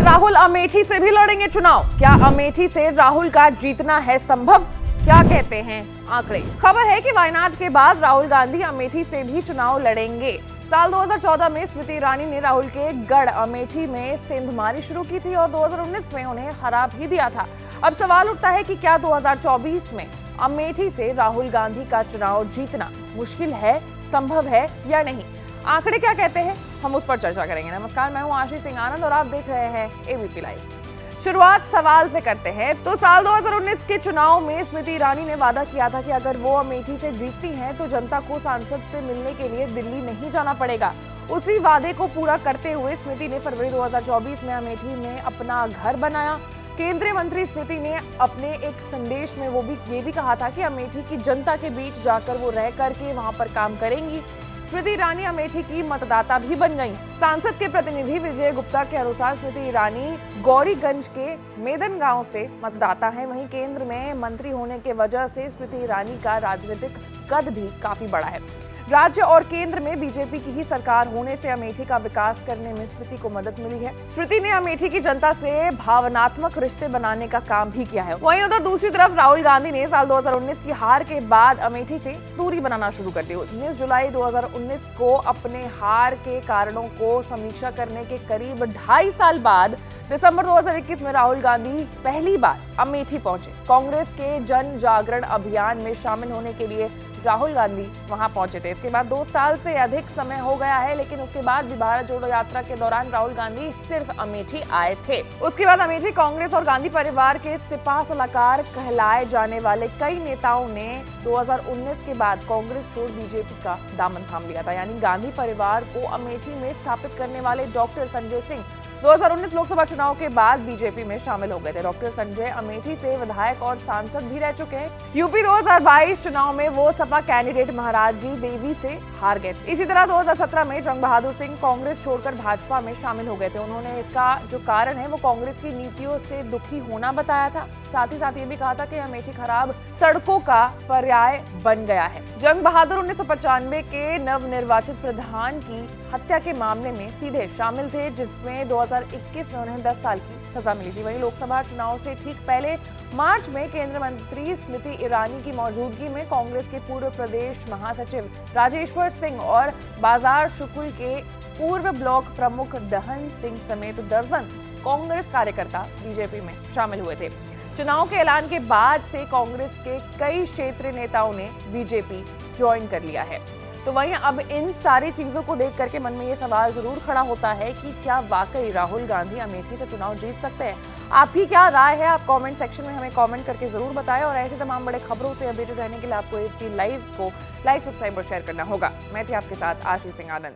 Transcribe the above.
राहुल अमेठी से भी लड़ेंगे चुनाव? क्या अमेठी से राहुल का जीतना है संभव? क्या कहते हैं आंकड़े? खबर है कि वायनाड के बाद राहुल गांधी अमेठी से भी चुनाव लड़ेंगे। साल 2014 में स्मृति ईरानी ने राहुल के गढ़ अमेठी में सेंधमारी शुरू की थी और 2019 में उन्हें हरा भी दिया था। अब सवाल उठता है कि क्या 2024 में अमेठी से राहुल गांधी का चुनाव जीतना मुश्किल है, संभव है या नहीं? आंकड़े क्या कहते हैं, हम उस पर चर्चा करेंगे। नमस्कार, मैं हूं आशीष सिंह आनंद और आप देख रहे हैं एबीपी लाइव। शुरुआत सवाल से करते हैं तो साल 2019 के चुनाव में स्मृति ईरानी ने वादा किया था कि अगर वो अमेठी से जीतती हैं तो जनता को सांसद से मिलने के लिए दिल्ली नहीं जाना पड़ेगा। उसी वादे को पूरा करते हुए स्मृति ने फरवरी 2024 में अमेठी में अपना घर बनाया। केंद्रीय मंत्री स्मृति ने अपने एक संदेश में ये भी कहा था कि अमेठी की जनता के बीच जाकर वो रह करके वहां पर काम करेंगी। स्मृति ईरानी अमेठी की मतदाता भी बन गई। सांसद के प्रतिनिधि विजय गुप्ता के अनुसार स्मृति ईरानी गौरीगंज के मेदन गांव से मतदाता हैं। वहीं केंद्र में मंत्री होने के वजह से स्मृति ईरानी का राजनीतिक कद भी काफी बड़ा है। राज्य और केंद्र में बीजेपी की ही सरकार होने से अमेठी का विकास करने में स्मृति को मदद मिली है। स्मृति ने अमेठी की जनता से भावनात्मक रिश्ते बनाने का काम भी किया है। वहीं उधर दूसरी तरफ राहुल गांधी ने साल 2019 की हार के बाद अमेठी से दूरी बनाना शुरू कर दी। 19 जुलाई 2019 को अपने हार के कारणों को समीक्षा करने के करीब 2.5 साल बाद दिसंबर 2021 में राहुल गांधी पहली बार अमेठी पहुंचे। कांग्रेस के जन जागरण अभियान में शामिल होने के लिए राहुल गांधी वहां पहुंचे थे। इसके बाद 2 साल से अधिक समय हो गया है, लेकिन उसके बाद भी भारत जोड़ो यात्रा के दौरान राहुल गांधी सिर्फ अमेठी आए थे। उसके बाद अमेठी कांग्रेस और गांधी परिवार के सिपा सलाहकार कहलाए जाने वाले कई नेताओं ने 2019 के बाद कांग्रेस छोड़ बीजेपी का दामन थाम लिया था। यानी गांधी परिवार को अमेठी में स्थापित करने वाले डॉक्टर संजय सिंह 2019 लोकसभा चुनाव के बाद बीजेपी में शामिल हो गए थे। डॉक्टर संजय अमेठी से विधायक और सांसद भी रह चुके हैं। यूपी 2022 चुनाव में वो सपा कैंडिडेट महाराज जी देवी से हार गए थे। इसी तरह 2017 में जंग बहादुर सिंह कांग्रेस छोड़कर भाजपा में शामिल हो गए थे। उन्होंने इसका जो कारण है वो कांग्रेस की नीतियों से दुखी होना बताया था। साथ ही साथ ये भी कहा था कि अमेठी खराब सड़कों का पर्याय बन गया है। जंग बहादुर 1995 के नवनिर्वाचित प्रधान की हत्या के मामले में सीधे शामिल थे, जिसमें 2021 में उन्हें 10 साल की सजा मिली थी। वहीं लोकसभा चुनाव से ठीक पहले मार्च में केंद्रीय मंत्री स्मृति ईरानी की मौजूदगी में कांग्रेस के पूर्व प्रदेश महासचिव राजेश्वर सिंह और बाजार शुक्ल के पूर्व ब्लॉक प्रमुख दहन सिंह समेत दर्जन कांग्रेस कार्यकर्ता बीजेपी में शामिल हुए थे। चुनाव के ऐलान के बाद से कांग्रेस के कई क्षेत्रीय नेताओं ने बीजेपी ज्वाइन कर लिया है। तो वहीं अब इन सारी चीजों को देख करके मन में ये सवाल जरूर खड़ा होता है कि क्या वाकई राहुल गांधी अमेठी से चुनाव जीत सकते हैं? आपकी क्या राय है? आप कमेंट सेक्शन में हमें कमेंट करके जरूर बताएं और ऐसे तमाम बड़े खबरों से अपडेटेड रहने के लिए आपको एबीपी लाइव को लाइक, सब्सक्राइब और शेयर करना होगा। मैं थी आपके साथ आशीष सिंह आनंद।